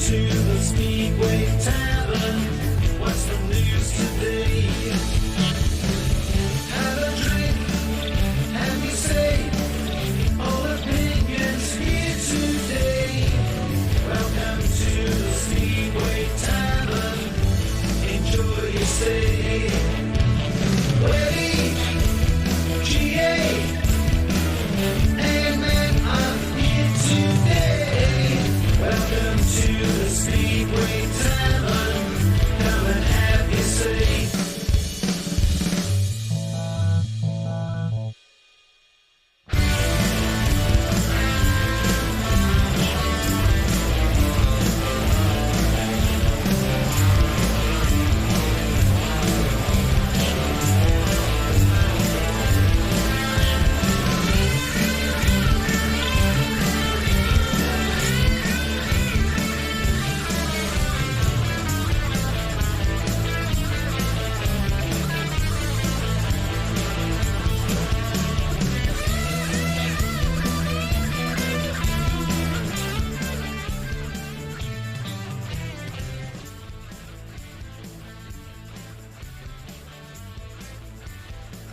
to the Speedway Tavern. What's the news today? Have a drink, have you say, all opinions here today. Welcome to the Speedway Tavern. Enjoy your stay. Ready? GA. Amen, I'm here today. Welcome to the Speedway Tavern. Come and have your say.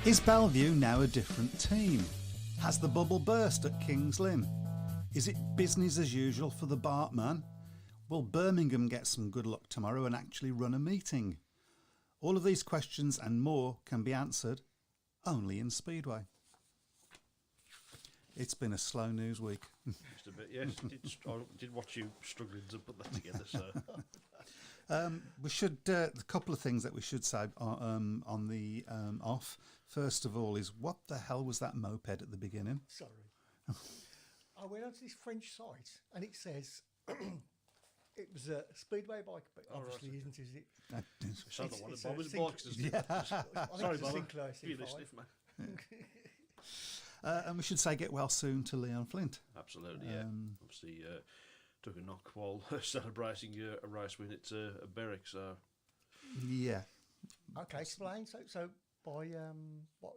Is Bellevue now a different team? Has the bubble burst at Kings Lynn? Is it business as usual for the Bartman? Will Birmingham get some good luck tomorrow and actually run a meeting? All of these questions and more can be answered only in Speedway. It's been a slow news week. Just a bit, yes. I did watch you struggling to put that together, so... We should, a couple of things that we should say on the off. First of all is, what the hell was that moped at the beginning? Sorry. I went onto this French site and it says it was a Speedway bike, but obviously right. isn't, is it? It's not the one it's that a Bob's Sink- bikes. Yeah. Sorry, it's a Bob. Sinclair Give you C5. this stiff, man. And we should say get well soon to Leon Flint. Absolutely, yeah. Obviously, took a knock while celebrating a race win at Berwick, so... Yeah. Okay, explain. So by what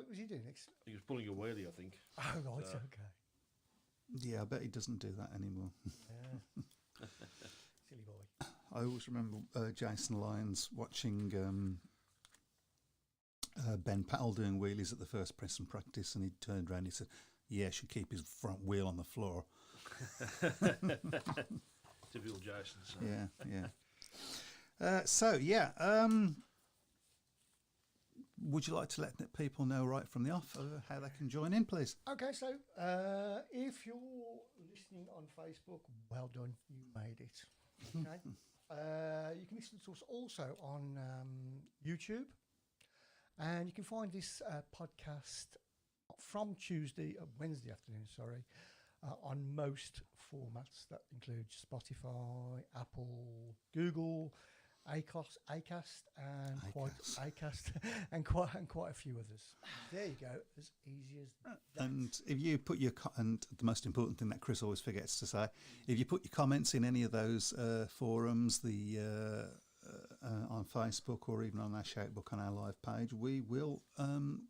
was he doing? He was pulling a wheelie, I think. Oh right, okay. Yeah, I bet he doesn't do that anymore. Yeah. Silly boy. I always remember Jason Lyons watching Ben Powell doing wheelies at the first press and practice, and he turned around and he said, yeah, should keep his front wheel on the floor. Typical Jason. So. Yeah. Would you like to let people know right from the off how they can join in, please? Okay, so if you're listening on Facebook, well done, you made it. Okay. You can listen to us also on YouTube, and you can find this podcast from Wednesday afternoon, on most formats that include Spotify, Apple, Google, Acast, and quite a few others. There you go, as easy as that. And if you put your and the most important thing that Chris always forgets to say, if you put your comments in any of those forums, on Facebook or even on our Shoutbook on our live page, we will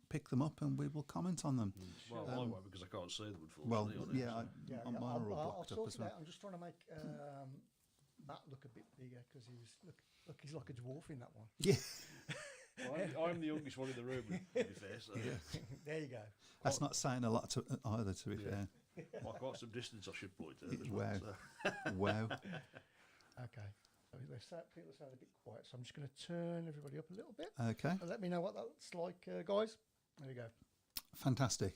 pick them up and we will comment on them. Well, I won't because I can't see them, unfortunately. Mine are all blocked up as well. I'm just trying to make Matt look a bit bigger because he's like a dwarf in that one. Yeah. Well, I'm the youngest one in the room, to be fair. So. Yeah. There you go. That's not saying a lot either, to be fair. Well, quite some distance, I should point out. As Wow. Well, so. Wow. Okay. So people sound a bit quiet, so I'm just going to turn everybody up a little bit. Okay. And let me know what that's like, guys. There we go. Fantastic.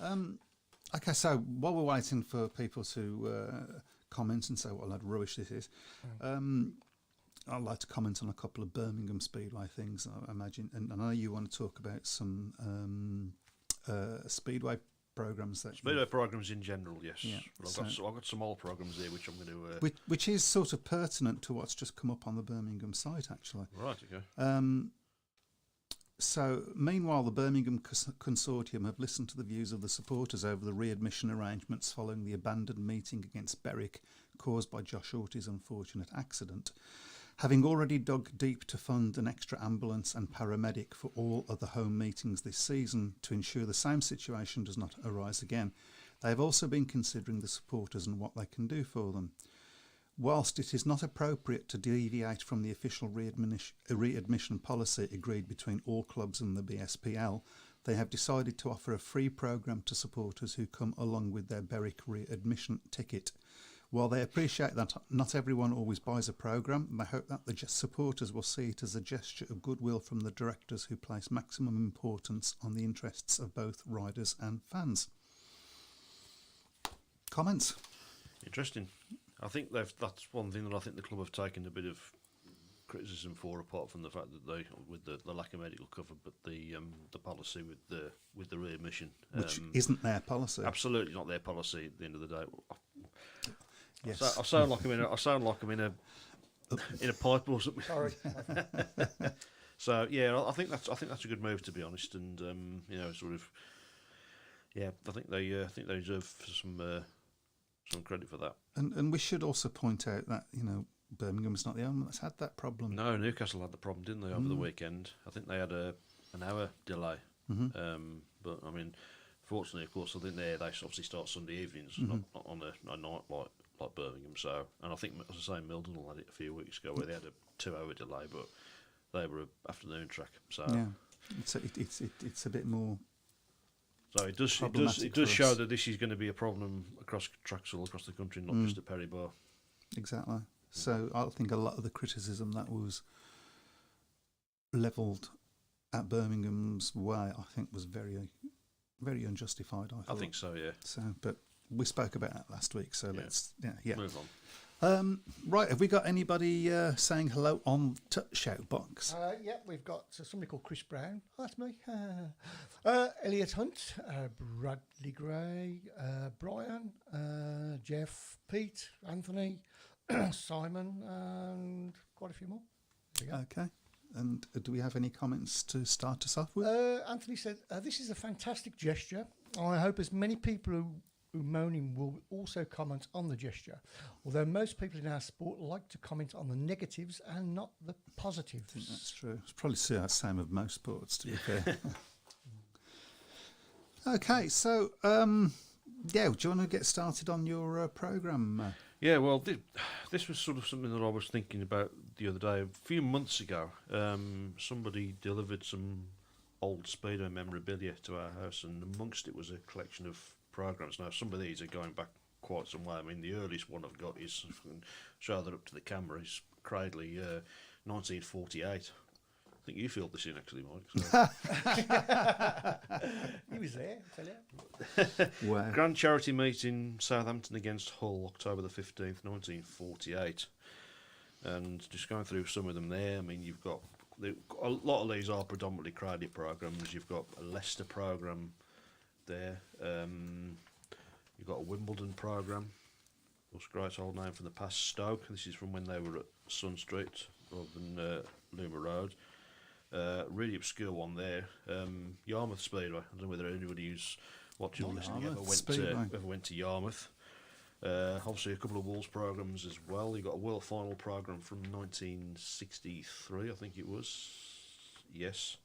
Okay, so while we're waiting for people to comment and say what a load of rubbish this is, I'd like to comment on a couple of Birmingham Speedway things, I imagine. And I know you want to talk about some Speedway programs. Speedway programs in general, yes. Yeah. Well, I've got some old programs here which I'm going to... Which is sort of pertinent to what's just come up on the Birmingham site, actually. Right, okay. So, meanwhile, the Birmingham Consortium have listened to the views of the supporters over the readmission arrangements following the abandoned meeting against Berwick caused by Josh Orty's unfortunate accident. Having already dug deep to fund an extra ambulance and paramedic for all other home meetings this season to ensure the same situation does not arise again, they have also been considering the supporters and what they can do for them. Whilst it is not appropriate to deviate from the official readmission policy agreed between all clubs and the BSPL, they have decided to offer a free programme to supporters who come along with their Berwick readmission ticket. While they appreciate that not everyone always buys a programme, they hope that the supporters will see it as a gesture of goodwill from the directors who place maximum importance on the interests of both riders and fans. Comments? Interesting. I think that's one thing that I think the club have taken a bit of criticism for, apart from the fact that they, with the lack of medical cover, but the policy with the readmission, Which isn't their policy. Absolutely not their policy. At the end of the day, Yes. I sound like I'm in a pipe or something. Sorry. So yeah, I think that's a good move, to be honest, and sort of, yeah, I think they deserve some credit for that. And we should also point out that Birmingham's not the only one that's had that problem. No, Newcastle had the problem, didn't they, over the weekend? I think they had an hour delay. But I mean, fortunately, of course, I think they obviously start Sunday evenings, not on a night like Birmingham. So, and I think, as I say, Mildenhall had it a few weeks ago where they had a 2-hour delay, but they were an afternoon track. So yeah, it's a bit more. So it does show that this is going to be a problem across tracks all across the country, not just at Perry Bar. Exactly. So I think a lot of the criticism that was levelled at Birmingham's way, I think, was very, very unjustified. I think so, yeah. So, but we spoke about that last week, so let's move on. Right, have we got anybody saying hello on Shout Box? Yeah, we've got somebody called Chris Brown. Oh, that's me. Elliot Hunt, Bradley Gray, Brian, Jeff, Pete, Anthony, Simon, and quite a few more. There we go. Okay. And do we have any comments to start us off with? Anthony said, this is a fantastic gesture. I hope as many people who moaning will also comment on the gesture, although most people in our sport like to comment on the negatives and not the positives. I think that's true. It's probably the same of most sports, to be fair. Okay, so do you want to get started on your programme? Yeah, well, this was sort of something that I was thinking about the other day. A few months ago, somebody delivered some old Speedo memorabilia to our house, and amongst it was a collection of programmes. Now, some of these are going back quite some way. I mean, the earliest one I've got is, if I can show that up to the camera, is Cradley, 1948. I think you filled this in, actually, Mike. So. He was there, I tell you. Wow. Grand charity meeting, Southampton against Hull, October the 15th, 1948. And just going through some of them there, I mean, you've got a lot of these are predominantly Cradley programmes. You've got a Leicester programme there. You've got a Wimbledon programme. What's a great old name from the past, Stoke. This is from when they were at Sun Street rather than Luma Road. Really obscure one there. Yarmouth Speedway. I don't know whether anybody who's watching or listening ever went to Yarmouth. Obviously a couple of Wolves programmes as well. You got a World Final programme from 1963, I think it was. Yes.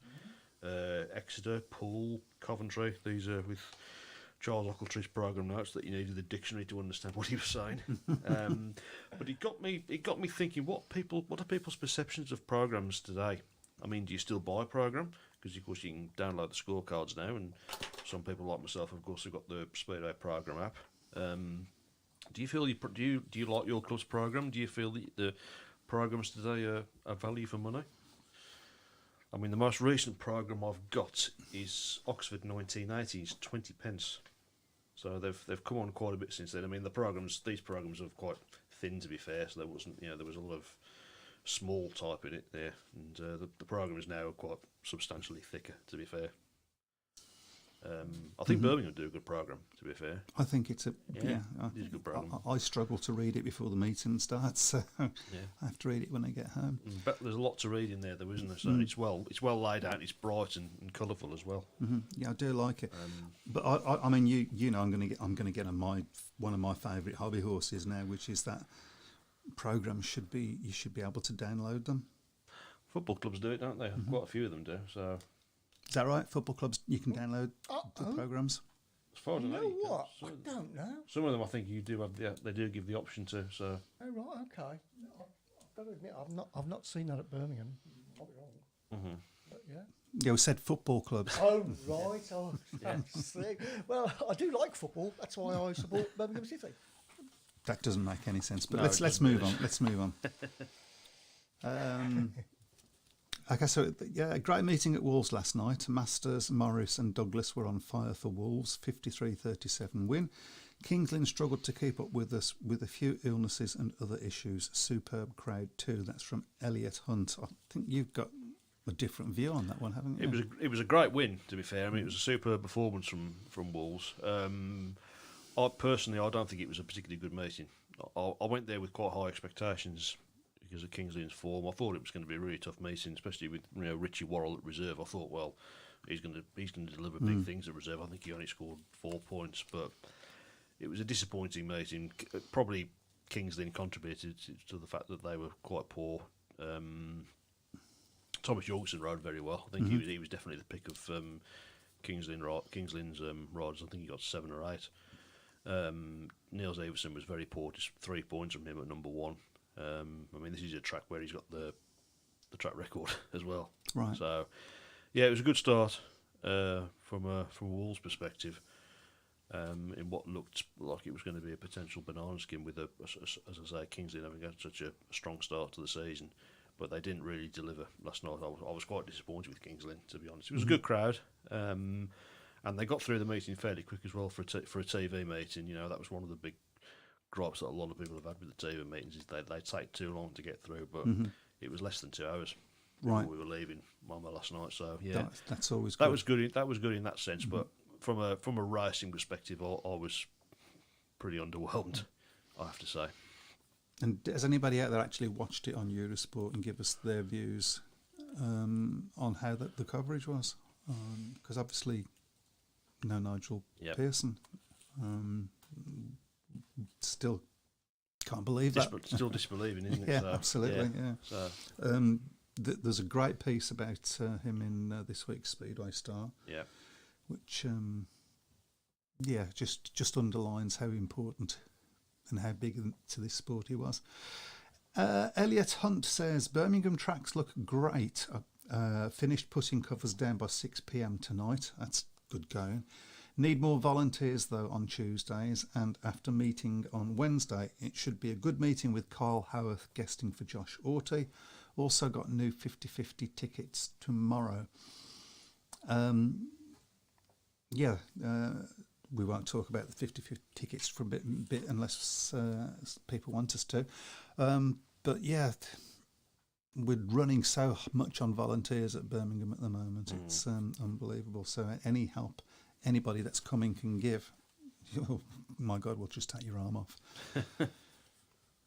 Exeter, Poole, Coventry. These are with Charles Ochiltree's programme notes that you needed the dictionary to understand what he was saying. But it got me thinking, what are people's perceptions of programmes today? I mean, do you still buy a programme? Because of course you can download the scorecards now, and some people like myself, of course, have got the Speedway programme app. Do you feel do you like your club's programme? Do you feel that the programmes today are value for money? I mean, the most recent programme I've got is Oxford 1980s, 20 pence. So they've come on quite a bit since then. I mean, these programmes are quite thin, to be fair. So there was a lot of small type in it there, and the programme is now quite substantially thicker, to be fair. I think Birmingham do a good programme, to be fair. I think it's a a good programme. I struggle to read it before the meeting starts, so I have to read it when I get home. But there's a lot to read in there, though, isn't there? So it's well laid out. It's bright and colourful as well. Yeah, I do like it. But I mean, you know, I'm going to get on one of my favourite hobby horses now, which is that programmes you should be able to download them. Football clubs do it, don't they? Quite a few of them do. So. Is that right? Football clubs, you can download the programmes? As far as I know, what? I don't know. Some of them, I think, you do have they do give the option to. So. Oh, right, Okay. I've got to admit, I've not seen that at Birmingham. Might be wrong. But yeah. Yeah, we said football clubs. Oh, right. Oh, I see. Well, I do like football. That's why I support Birmingham City. That doesn't make any sense. But No, let's it let's doesn't move really. on. Let's move on. Okay, so yeah, a great meeting at Wolves last night. Masters, Morris, and Douglas were on fire for Wolves. 53-37 win. Kings Lynn struggled to keep up with us with a few illnesses and other issues. Superb crowd too. That's from Elliot Hunt. I think you've got a different view on that one, haven't you? It was a great win, to be fair. I mean, it was a superb performance from Wolves. I don't think it was a particularly good meeting. I went there with quite high expectations because of Kings Lynn's form. I thought it was going to be a really tough meeting, especially with Richie Worrell at reserve. I thought, well, he's going to deliver big things at reserve. I think he only scored 4 points, but it was a disappointing meeting. Probably Kings Lynn contributed to the fact that they were quite poor. Thomas Jorgensen rode very well. I think he was definitely the pick of Kings Lynn's riders. I think he got 7 or 8. Niels Everson was very poor, just 3 points from him at number 1. I mean, this is a track where he's got the track record as well. Right. So, yeah, it was a good start from a Wolves' perspective. In what looked like it was going to be a potential banana skin with, as I say, Kings Lynn having had such a strong start to the season. But they didn't really deliver last night. I was quite disappointed with Kings Lynn, to be honest. It was a good crowd, and they got through the meeting fairly quick as well for a TV meeting. You know, that was one of the big gripes that a lot of people have had with the TV meetings is they take too long to get through. But it was less than 2 hours Right. before we were leaving Mama last night. So yeah, That's always good. that was good. That was good in that sense. But from a racing perspective, I was pretty underwhelmed, I have to say. And has anybody out there actually watched it on Eurosport and give us their views on how the coverage was? Because obviously, no Nigel Yep. Pearson. Still can't believe that. Still disbelieving, isn't it? Yeah, So, absolutely. Yeah. So There's a great piece about him in this week's Speedway Star, yeah, which just underlines how important and how big to this sport he was. Elliot Hunt says Birmingham tracks look great. Finished putting covers down by 6 p.m. tonight. That's good going. Need more volunteers though on Tuesdays, and after meeting on Wednesday, it should be a good meeting with Kyle Howarth guesting for Josh Orty. Also got new 50-50 tickets tomorrow. We won't talk about the 50-50 tickets for a bit unless people want us to. But yeah, we're running so much on volunteers at Birmingham at the moment. It's unbelievable. So any help anybody that's coming can give, oh my God, we'll just take your arm off.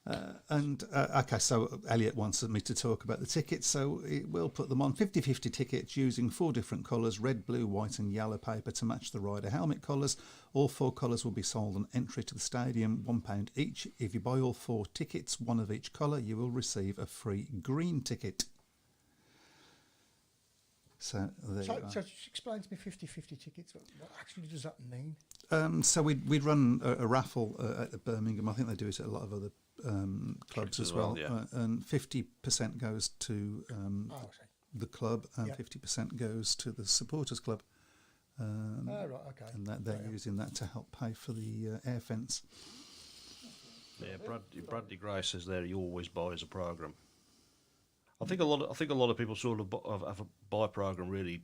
Okay, so Elliot wants me to talk about the tickets, so we'll put them on. 50-50 tickets using 4 different colours, red, blue, white and yellow paper to match the rider helmet colours. All 4 colours will be sold on entry to the stadium, £1 each. If you buy all 4 tickets, 1 of each colour, you will receive a free green ticket. So there you are. So just explain to me 50-50 tickets. What actually does that mean? So we'd run a raffle at Birmingham. I think they do it at a lot of other clubs as well. Yeah. And 50% goes to I see. the club, and Yeah. 50% goes to the supporters club. Right, okay. And they're using that to help pay for the air fence. yeah. Bradley Gray says there he always buys a program. I think a lot of people sort of have a buy program. Really,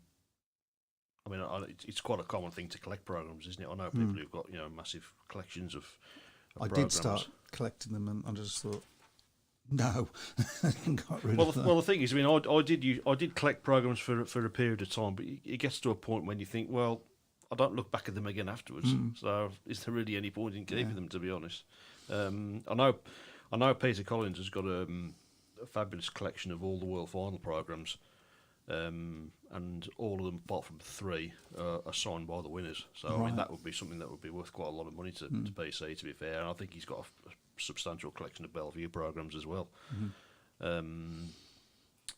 I mean, it's quite a common thing to collect programs, isn't it? I know people who've got massive collections of I programs. did start collecting them, and I just thought, no, got rid Well, of them. the thing is, I mean, I did collect programs for a period of time, but it gets to a point when you think, well, I don't look back at them again afterwards. So, is there really any point in keeping them? To be honest, I know Peter Collins has got a fabulous collection of all the World Final programs, and all of them, apart from 3, are signed by the winners. So, I mean, Right. that would be something that would be worth quite a lot of money to PC. To be fair, and I think he's got a substantial collection of Bellevue programs as well.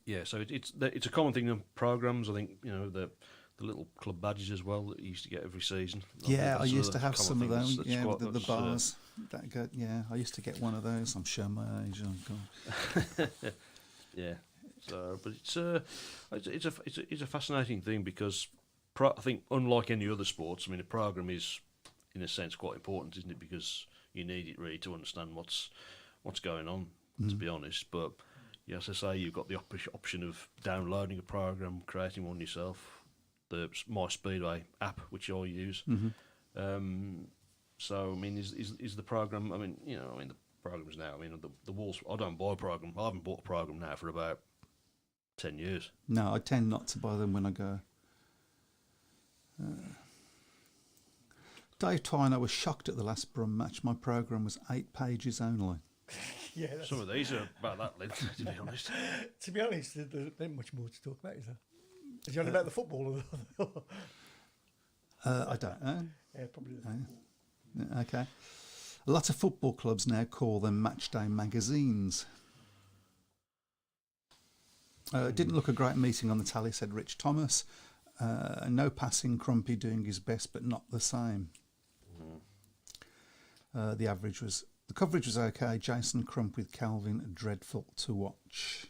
Yeah, so it's a common thing in programs. I think the the little club badges as well that you used to get every season. Yeah, I That's used to another have some common of thing those. that's Yeah, quite- the that's, bars. That go, yeah, I used to get one of those. I'm showing my age. Oh God. Yeah. So, but it's a fascinating thing because I think unlike any other sports, I mean, a program is in a sense quite important, isn't it? Because you need it really to understand what's going on. To be honest, but yeah, as I say, you've got the option of downloading a program, creating one yourself. The My Speedway app, which I use. So I mean, is the program? I mean, the programs now. I mean, the walls. I don't buy a program. I haven't bought a program now for about 10 years. No, I tend not to buy them when I go. Dave Tyner was shocked at the last Brum match. My program was 8 pages only. Yeah, that's, Some of these are about that length, to be honest. to be honest, there ain't much more to talk about, is there? Is you on about the football? Or I don't know. yeah, probably. Okay. A lot of football clubs now call them matchday magazines. It didn't look a great meeting on the tally, said Rich Thomas. No passing, Crumpy doing his best, but not the same. The coverage was okay. Jason Crump with Calvin, dreadful to watch.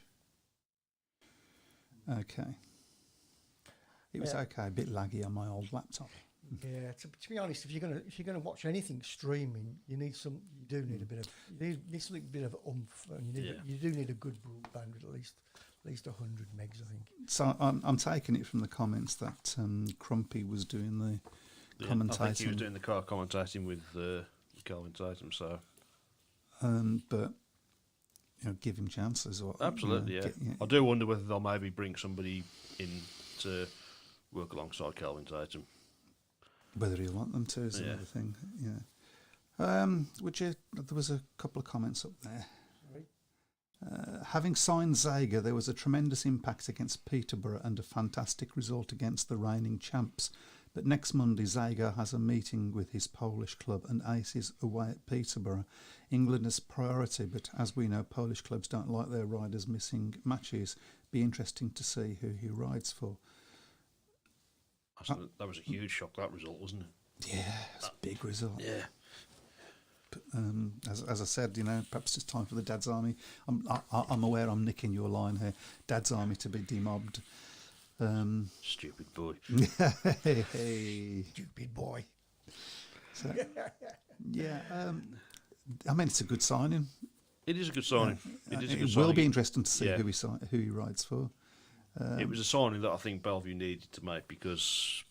Okay. It was okay, a bit laggy on my old laptop. Yeah, to be honest, if you're gonna watch anything streaming, you do need a bit of something a bit of oomph, and you do need a good broadband with at least 100 megs, I think. So I'm taking it from the comments that Crumpy was doing the commentating. I think he was doing the car commentating with Calvin Tatum. So, but give him chances. Or absolutely, I do wonder whether they'll maybe bring somebody in to work alongside Calvin Tatum. Whether you want them to is another thing. Yeah. There was a couple of comments up there. Having signed Zager, there was a tremendous impact against Peterborough and a fantastic result against the reigning champs. But next Monday, Zager has a meeting with his Polish club and aces away at Peterborough. England is priority, but as we know, Polish clubs don't like their riders missing matches. Be interesting to see who he rides for. That was a huge shock, that result, wasn't it? Yeah, it's a big result. Yeah. As I said, perhaps it's time for the Dad's Army. I'm aware I'm nicking your line here. Dad's Army to be demobbed. Stupid boy. Hey. Stupid boy. So, yeah, I mean, it's a good signing. It is a good signing. It will be interesting to see who he rides for. It was a signing that I think Bellevue needed to make because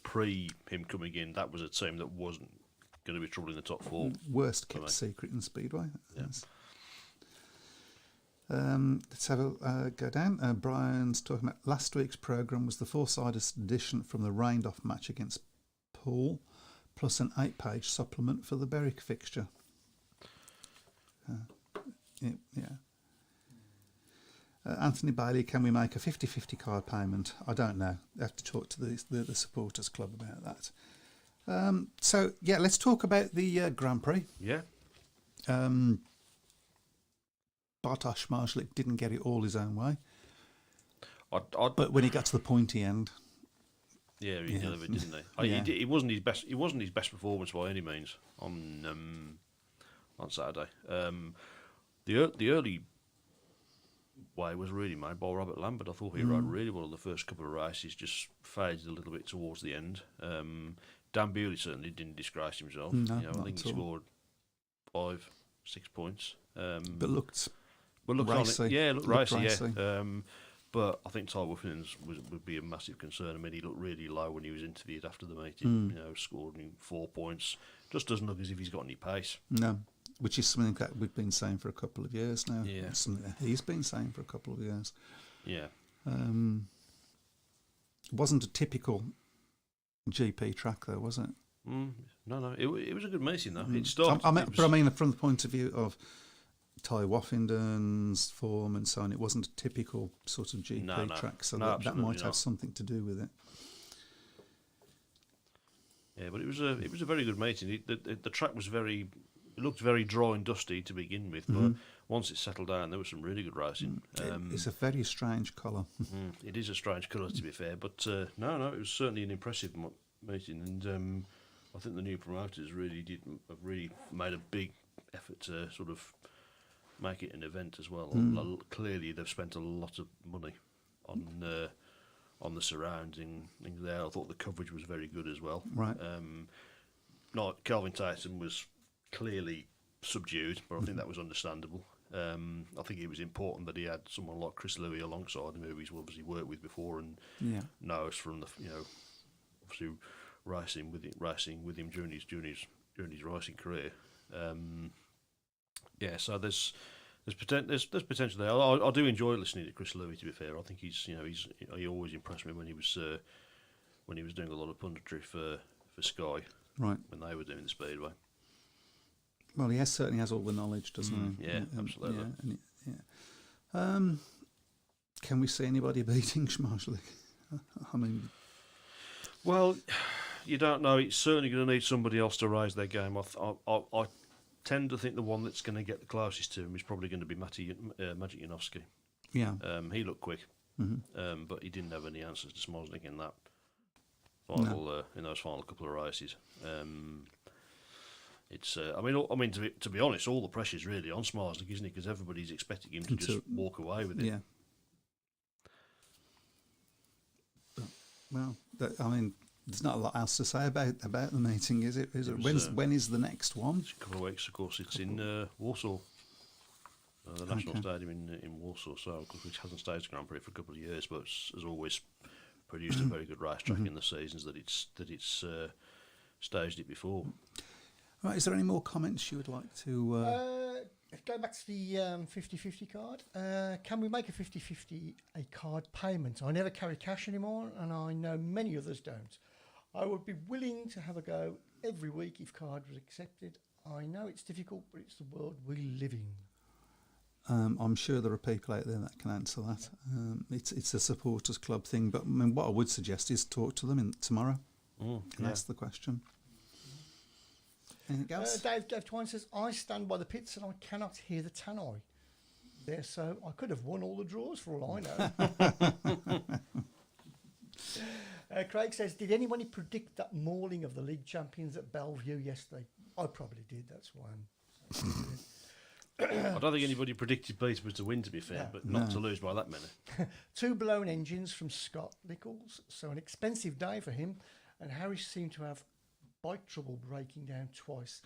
pre him coming in, that was a team that wasn't going to be trouble in the top four. Worst kept secret in Speedway. Yeah. Let's have a go down. Brian's talking about last week's programme was the four-sided edition from the rained-off match against Poole, plus an 8-page supplement for the Berwick fixture. Anthony Bailey, can we make a 50-50 car payment? I don't know. I have to talk to the supporters club about that. Let's talk about the Grand Prix. Yeah. Bartosz Marszalik didn't get it all his own way. But when he got to the pointy end, he delivered, didn't he? It wasn't his best. It wasn't his best performance by any means on Saturday. The early way was really made by Robert Lambert. I thought he rode really well the first couple of races. Just faded a little bit towards the end. Dan Bewley certainly didn't disgrace himself. No, I think he scored 5-6 points. But looked racy. Looked racy. Racy. Yeah. But I think Ty Wuffins would be a massive concern. I mean, he looked really low when he was interviewed after the meeting. Scored 4 points. Just doesn't look as if he's got any pace. No, which is something that we've been saying for a couple of years now. Yeah. It's something that he's been saying for a couple of years. Yeah. It wasn't a typical GP track, though, was it? No. It was a good meeting, though. It started. I mean, from the point of view of Ty Woffington's form and so on, it wasn't a typical sort of GP track, so that might have something to do with it. Yeah, but it was a very good meeting. The track was very looked very dry and dusty to begin with, but once it settled down, there was some really good racing. It's a very strange colour. It is a strange colour, to be fair, but no, it was certainly an impressive meeting, and I think the new promoters have really made a big effort to sort of make it an event as well. Clearly, they've spent a lot of money on the surrounding things there. I thought the coverage was very good as well. Right. Not Kelvin Tyson was clearly subdued, but I think that was understandable. I think it was important that he had someone like Chris Louis alongside him, who he's obviously worked with before and knows from the obviously racing with him during his racing career. So there's potential there. I do enjoy listening to Chris Louis. To be fair, I think he always impressed me when he was doing a lot of punditry for Sky. Right. When they were doing the Speedway. Well, he certainly has all the knowledge, doesn't he? Yeah, absolutely. Can we see anybody beating Schmarshlick? I mean, well, you don't know. It's certainly going to need somebody else to raise their game. I tend to think the one that's going to get the closest to him is probably going to be Magic Janowski. yeah. He looked quick, but he didn't have any answers to Smosnik in that final in those final couple of races. It's to be honest, all the pressure's really on Smosnik, isn't it? Because everybody's expecting him to just walk away with it. Yeah. Well, there's not a lot else to say about the meeting, is it? When is the next one? It's a couple of weeks, of course. It's in Warsaw, the National Stadium in Warsaw, which hasn't staged Grand Prix for a couple of years, but has always produced a very good racetrack in the seasons that it's staged it before. Right, is there any more comments you would like to... Going back to the 50-50 card, can we make a 50-50 a card payment? I never carry cash anymore, and I know many others don't. I would be willing to have a go every week if card was accepted. I know it's difficult, but it's the world we live in. I'm sure there are people out there that can answer that. It's a supporters club thing, but I mean, what I would suggest is talk to them tomorrow and ask the question. Anything else? Dave Twine says, I stand by the pits and I cannot hear the tannoy. There, so I could have won all the draws for all I know. Craig says, did anybody predict that mauling of the league champions at Bellevue yesterday? I probably did, that's why I'm... I don't think anybody predicted Peterborough to win, to be fair, but not to lose by that many. 2 blown engines from Scott Nichols, so an expensive day for him, and Harris seemed to have bike trouble breaking down twice.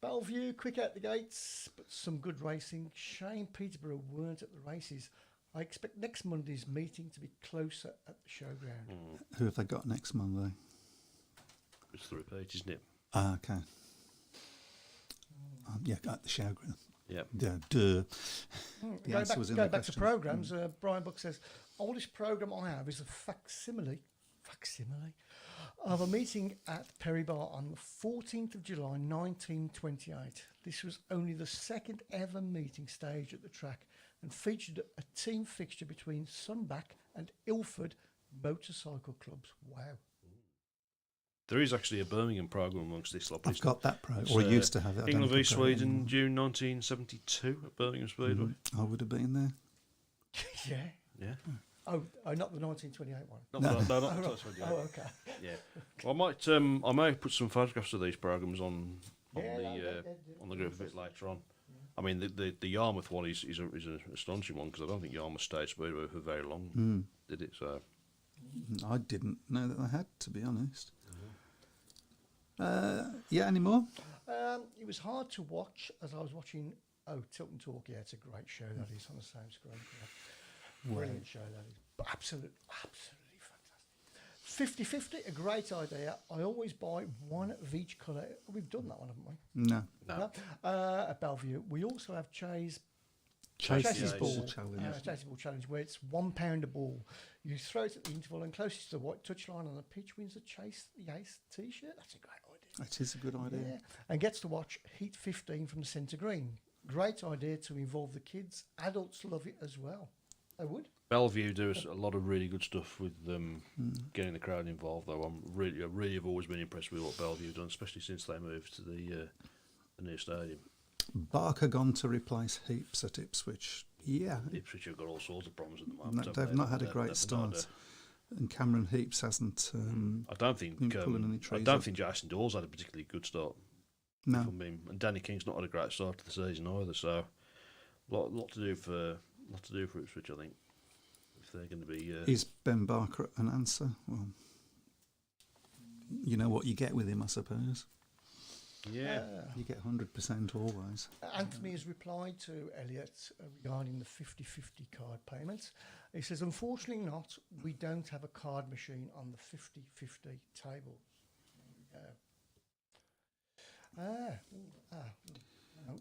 Bellevue, quick out the gates, but some good racing. Shame Peterborough weren't at the races. I expect next Monday's meeting to be closer at the showground. Who have they got next Monday? It's the repeat, isn't it? Ah, okay. At the showground. Yeah. Duh. Going back to programmes, Brian Buck says, oldest programme I have is a facsimile of a meeting at Perry Bar on the 14th of July 1928. This was only the second ever meeting staged at the track and featured a team fixture between Sunback and Ilford motorcycle clubs. Wow. There is actually a Birmingham programme amongst this lot. I've got that programme, or used to have it. England v Sweden, June 1972 at Birmingham Speedway. I would have been there. Yeah. Oh, not the 1928 one. Not the 1928. Oh, okay. Yeah. Well, I may put some photographs of these programmes on the group a bit later on. I mean, the Yarmouth one is an astonishing one, because I don't think Yarmouth stayed Speedway for very long, did it? So I didn't know that they had, to be honest. Any more? It was hard to watch as I was watching. Tilton Talk. Yeah, it's a great show. That is on the same screen. Brilliant show. That is absolutely fantastic. 50-50, a great idea. I always buy one of each colour. We've done that one, haven't we? No. At Bellevue, we also have Chase's Ball Challenge. Chase's Ball Challenge, where it's £1 a ball. You throw it at the interval, and closest to the white touchline on the pitch wins the Chase the Ace T-shirt. That's a great idea. It is a good idea. Yeah. And gets to watch Heat 15 from the centre green. Great idea to involve the kids. Adults love it as well. They would. Bellevue do a lot of really good stuff with getting the crowd involved. Though I really have always been impressed with what Bellevue have done, especially since they moved to the new stadium. Barker gone to replace Heaps at Ipswich. Yeah, Ipswich have got all sorts of problems at the moment. they've haven't not they? had a They've great not start. had And Cameron Heaps hasn't. I don't think been pulling any trees up. Jason Dawes had a particularly good start. No. If I'm being- and Danny King's not had a great start to the season either. So, lot to do for Ipswich, I think. If they're going to be, Is Ben Barker an answer? Well, you know what you get with him, I suppose. yeah, You get 100% always. Anthony has replied to Elliot regarding the 50-50 card payments. He says, unfortunately not, we don't have a card machine on the 50-50 table.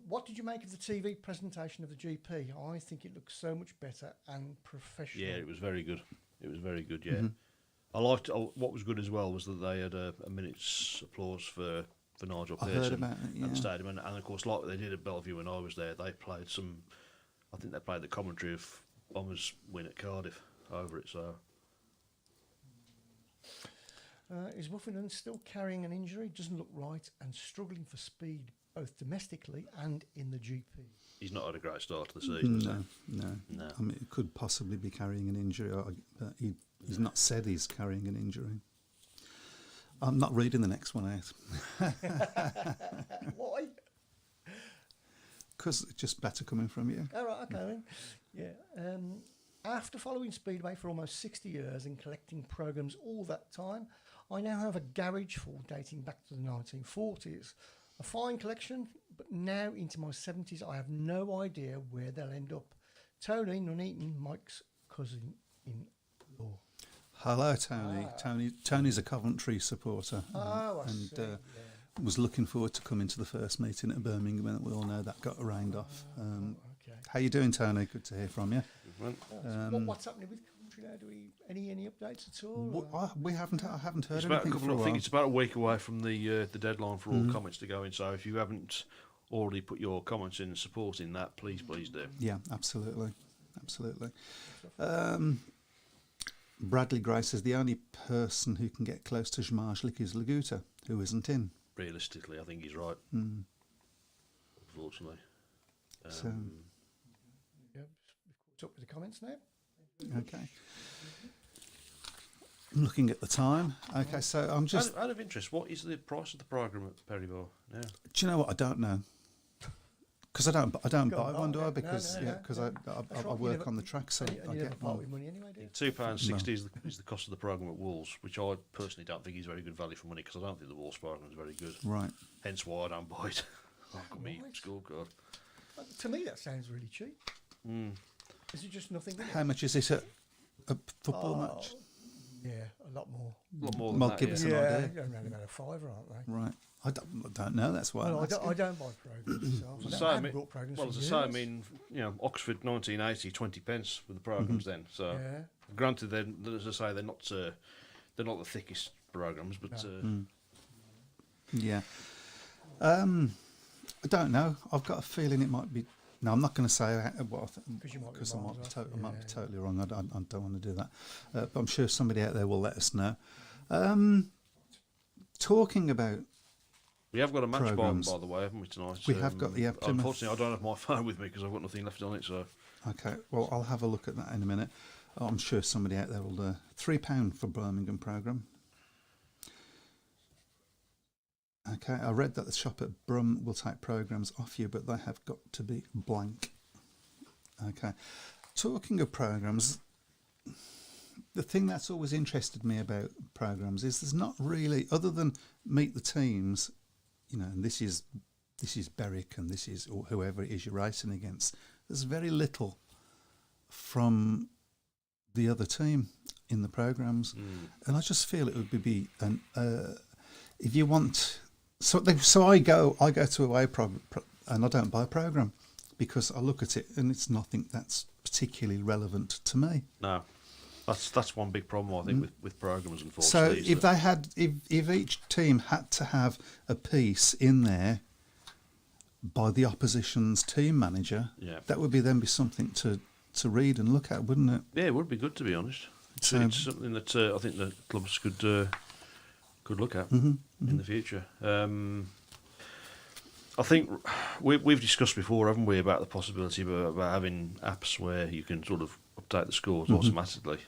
What did you make of the TV presentation of the GP? I think it looks so much better and professional. yeah, it was very good. It was very good. Yeah, I liked. What was good as well was that they had a minute's applause for Nigel I Pearson heard about it, yeah. at the stadium, and of course, like they did at Bellevue when I was there, they played some. I think they played the commentary of Bombers' win at Cardiff over it. So Is Wuffernan still carrying an injury? Doesn't look right and struggling for speed both domestically and in the GP. he's not had a great start to the season. has he? No. No. I mean, it could possibly be carrying an injury, but he's not said he's carrying an injury. I'm not reading the next one out. Why? Because it's just better coming from you. All right, okay then. Yeah. After following Speedway for almost 60 years and collecting programmes all that time, I now have a garage full dating back to the 1940s. A fine collection, but now into my 70s, I have no idea where they'll end up. Tony Nuneaton, Mike's cousin-in-law. Hello, Tony. Tony's a Coventry supporter. Oh, I and see. was looking forward to coming to the first meeting at Birmingham, and we all know that got rained off. Okay. How you doing, Tony? Good to hear from you. What's happening with Coventry now? Do we any updates at all? I haven't heard It's about anything a couple. for a I while. think it's about a week away from the deadline for all comments to go in. So if you haven't already put your comments in supporting that, please do. Yeah, absolutely. Bradley Gray says the only person who can get close to Zmarzlik is Laguta, who isn't in. Realistically, I think he's right. Unfortunately. So, Yeah, we've caught up with the comments now. okay. I'm looking at the time. Okay, so I'm just... Out of interest, what is the price of the programme at Perryville now? Do you know what? I don't know. Because I don't Go buy on, one, do I? no, Because no. I That's right, work you on the track, so And I you never get part one. with money anyway, do you? £2.60 is the cost of the programme at Wolves, which I personally don't think is very good value for money because I don't think the Wolves programme is very good. Right. Hence why I don't buy it. I've got my Right. scorecard. To me, that sounds really cheap. Is it just nothing? In it? How much is it at a football match? Yeah, a lot more. A lot more than Well, that, give yeah. us an Yeah, idea. they're around about a fiver, aren't they? Right. I don't know. That's why. Well, I'm I asking. don't buy programs myself. As I I haven't mean- bought programs Well, for as I say, I years. mean, Oxford 1980, 20 pence with the programmes then. So, Yeah. granted, then as I say, they're not the thickest programmes, but Yeah. I don't know. I've got a feeling it might be. No, I'm not going to say what I think 'Cause you might be because I might be, miles off. I might be Yeah. totally wrong. I don't want to do that. But I'm sure somebody out there will let us know. Talking about we have got a match Programmes. by the way, haven't we, tonight? We have got, yeah, Plymouth. Unfortunately, I don't have my phone with me because I've got nothing left on it, so... Okay, well, I'll have a look at that in a minute. I'm sure somebody out there will do £3 for Birmingham programme. Okay, I read that the shop at Brum will take programmes off you, but they have got to be blank. Okay, talking of programmes, the thing that's always interested me about programmes is there's not really, other than meet the teams, and this is Berwick and this is or whoever it is you're racing against. There's very little from the other team in the programmes, and I just feel it would be if you want. So I go to away and I don't buy a programme because I look at it and it's nothing that's particularly relevant to me. No, that's one big problem I think with programmes, So unfortunately. if they had, if each team had to have a piece in there by the opposition's team manager, Yeah. that would be something to read and look at, wouldn't it? Yeah, it would be good to be honest. It's something that I think the clubs could look at in the future. I think we've discussed before, haven't we, about the possibility of about having apps where you can sort of update the scores automatically.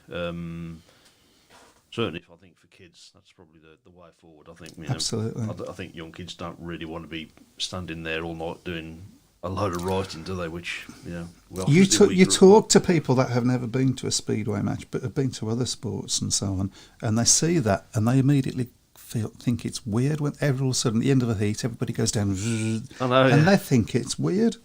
Certainly, I think for kids, that's probably the way forward. I think Absolutely. I think young kids don't really want to be standing there all night doing a load of writing, do they? Which you talk to people that have never been to a speedway match but have been to other sports and so on, and they see that and they immediately think it's weird when all of a sudden at the end of a heat everybody goes down and they think it's weird.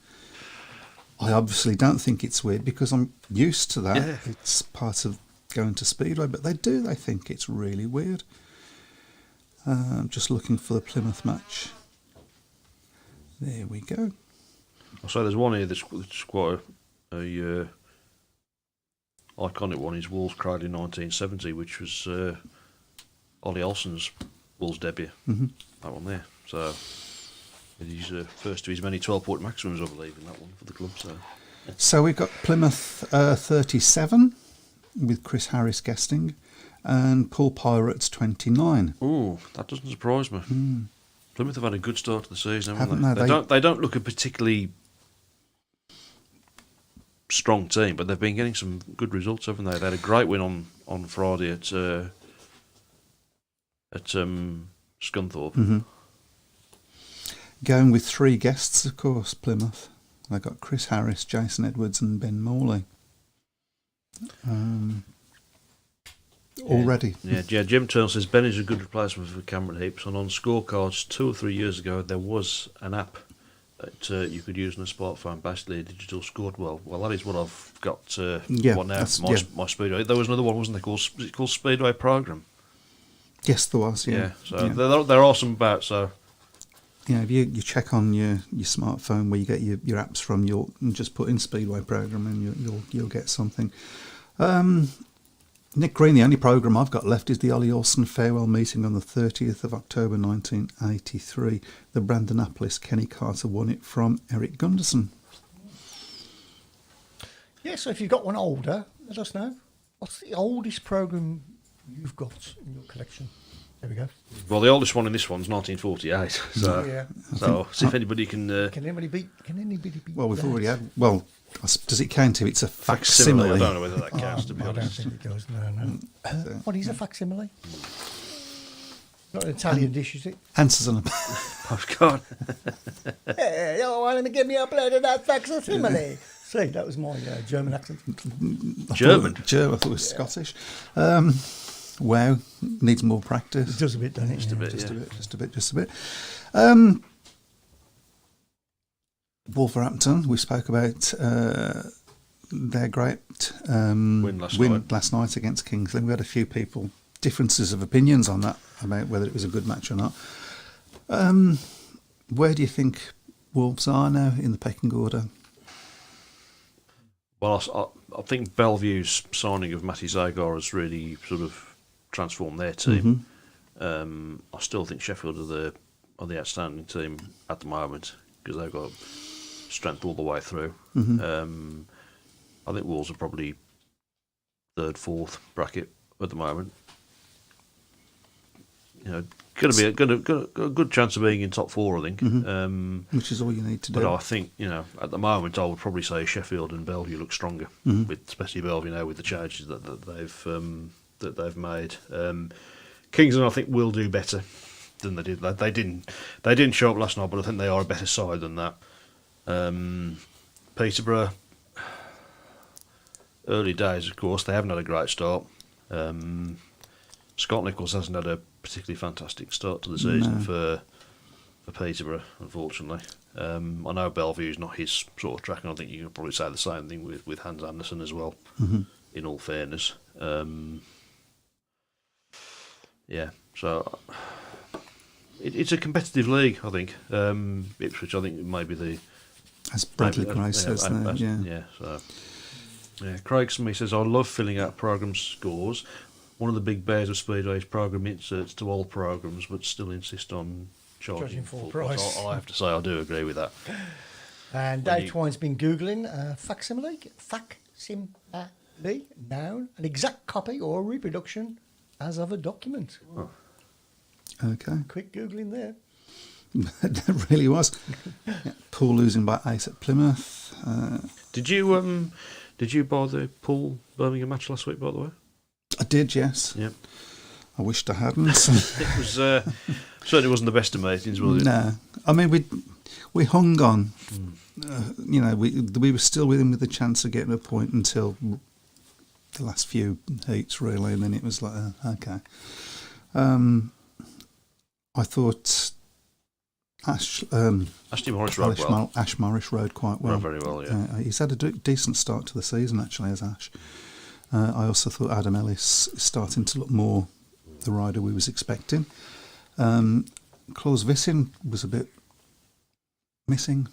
I obviously don't think it's weird because I'm used to that. Yeah. It's part of going to speedway, but they think it's really weird. Just looking for the Plymouth match. There we go. So there's one here that's quite a iconic one. Is Wolves Crowd in 1970, which was Ollie Olsen's Wolves debut. That one there. So he's first of his many 12-point maximums, I believe, in that one for the club. So we've got Plymouth 37 with Chris Harris guesting, and Paul Pirates 29. Oh, that doesn't surprise me. Plymouth have had a good start to the season, haven't they? They don't look a particularly strong team, but they've been getting some good results, haven't they? They had a great win on Friday at Scunthorpe. Going with 3 guests, of course, Plymouth. They've got Chris Harris, Jason Edwards and Ben Morley. Already. Yeah, Jim Turner says Ben is a good replacement for Cameron Heaps, and on scorecards 2 or 3 years ago there was an app that you could use on a smartphone, basically a digital scored. Well, that is what I've got my Speedway. There was another one, wasn't there, was it called Speedway Program? Yes, there was, yeah. There are some about, so... Yeah, if you check on your smartphone where you get your apps from, and just put in Speedway Program and you'll get something. Nick Green, the only programme I've got left is the Ollie Olsen farewell meeting on the 30th of October 1983. The Brandonapolis Kenny Carter won it from Eric Gunderson. Yeah, so if you've got one older, let us know. What's the oldest programme you've got in your collection? There we go. Well, the oldest one in this one's 1948. So, so see if anybody can. Can anybody beat? Well, we've already had. Well, does it count if it's a facsimile? I don't know whether that counts. To be honest, I don't think it goes. No. What is a facsimile? Not an Italian dish, is it? Answers on a postcard. Hey, you want to give me a plate of that facsimile? See, that was my German accent. German. I thought it was Scottish. Wow, needs more practice. It does a bit, doesn't it? Just a bit. Wolverhampton, we spoke about their great win last night against Kingsley. We had a few people, differences of opinions on that, about whether it was a good match or not. Where do you think Wolves are now in the pecking order? Well, I think Bellevue's signing of Matty Zagar has really sort of transform their team. I still think Sheffield are the outstanding team at the moment because they've got strength all the way through. I think Wolves are probably 3rd, 4th bracket at the moment. You know, going to be a good chance of being in top 4, I think. Which is all you need to do. But I think, at the moment, I would probably say Sheffield and Bellevue look stronger, especially Bellevue now with the changes that they've made. Kingston, I think, will do better than they did. They didn't show up last night, but I think they are a better side than that. Peterborough, early days, of course, they haven't had a great start. Scott Nichols hasn't had a particularly fantastic start to the season for Peterborough, unfortunately. I know Bellevue's not his sort of track, and I think you could probably say the same thing with Hans Andersen as well, in all fairness. So it's a competitive league, I think. Ipswich, I think, maybe the... As Bradley Gray says there, Craig Smith says, I love filling out programme scores. One of the big bears of Speedway is programme inserts to all programmes, but still insist on charging full price. I have to say, I do agree with that. And Dave Twine's been Googling facsimile, noun, an exact copy or reproduction as of a document. Okay. Quick Googling there. It really was. Yeah, Poole losing by 8 at Plymouth. Did you buy the Poole Birmingham match last week, by the way? I did, yes. Yep. I wished I hadn't. It was certainly wasn't the best of meetings, was it? No, I mean we hung on. We were still within with the chance of getting a point until the last few heats, really, and then it was like, okay. I thought Ashley Morris rode well. Ash Morris rode quite well. Rode very well, yeah. He's had a decent start to the season, actually, as Ash. I also thought Adam Ellis is starting to look more the rider we was expecting. Klaus Vissin was a bit missing.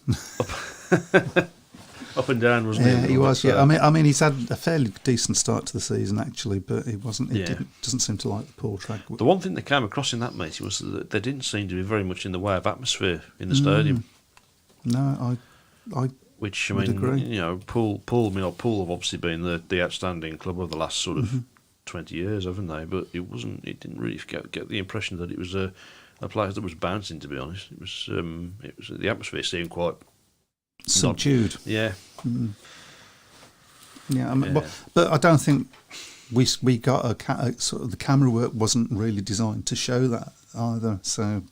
Up and down, wasn't he? Yeah, he was. Yeah, I mean, he's had a fairly decent start to the season actually, but he wasn't. He doesn't seem to like the Poole track. The one thing that came across in that meeting was that there didn't seem to be very much in the way of atmosphere in the stadium. No, I which I would mean, agree. you know, Poole have obviously been the outstanding club of the last sort of 20 years, haven't they? But it wasn't. It didn't really get the impression that it was a place that was bouncing. To be honest, it was the atmosphere seemed quite subdued. Yeah. Mm. Yeah, I mean, but I don't think we got a sort of the camera work wasn't really designed to show that either. So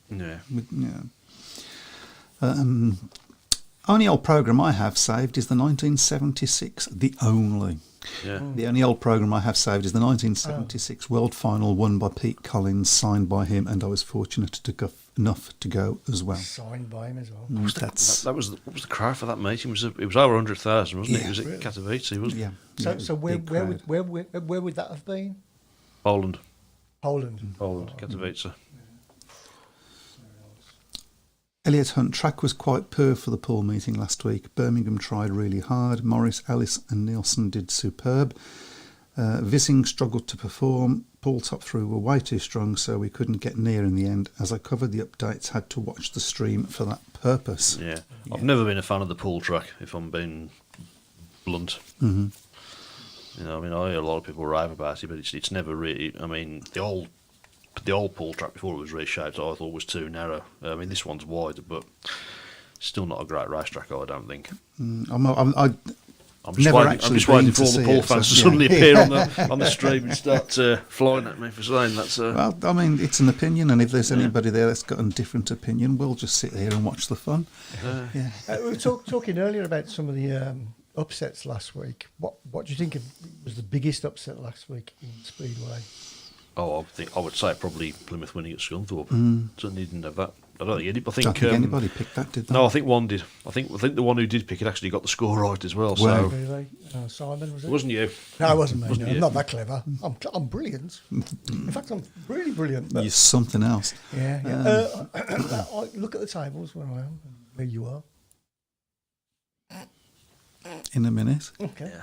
only old program I have saved is the 1976. The only old program I have saved is the 1976 World Final won by Pete Collins, signed by him, and I was fortunate enough to go as well. Signed by him as well. What was the crowd for that meeting? It was over 100,000, wasn't it? Yeah. It was at Katowice, wasn't it? Yeah. So where would that have been? Poland, Poland. Katowice. Elliot Hunt track was quite poor for the Poole meeting last week. Birmingham tried really hard. Morris, Ellis and Nielsen did superb. Vissing struggled to perform. Poole top through were way too strong, so we couldn't get near in the end. As I covered the updates, had to watch the stream for that purpose. Yeah. I've never been a fan of the Poole track, if I'm being blunt. Mm-hmm. You know, I mean, I hear a lot of people rave about it, but it's never really. I mean, the old Poole track before it was reshaped, I thought was too narrow. I mean, this one's wider, but still not a great racetrack, I don't think. I'm just waiting for all the Poole fans to suddenly appear on the stream and start flying at me for saying that. Well, I mean, it's an opinion, and if there's anybody there that's got a different opinion, we'll just sit here and watch the fun. We were talking earlier about some of the upsets last week. What do you think was the biggest upset last week in Speedway? Oh, I would say probably Plymouth winning at Scunthorpe. Certainly didn't have that. I don't think anybody picked that, did they? No, I think one did. I think the one who did pick it actually got the score right as well. So Really? Simon, was it? It wasn't you. No, it wasn't me. I'm not that clever. I'm brilliant. In fact, I'm really brilliant. You're something else. Yeah. I look at the tables where I am and where you are. In a minute. Okay.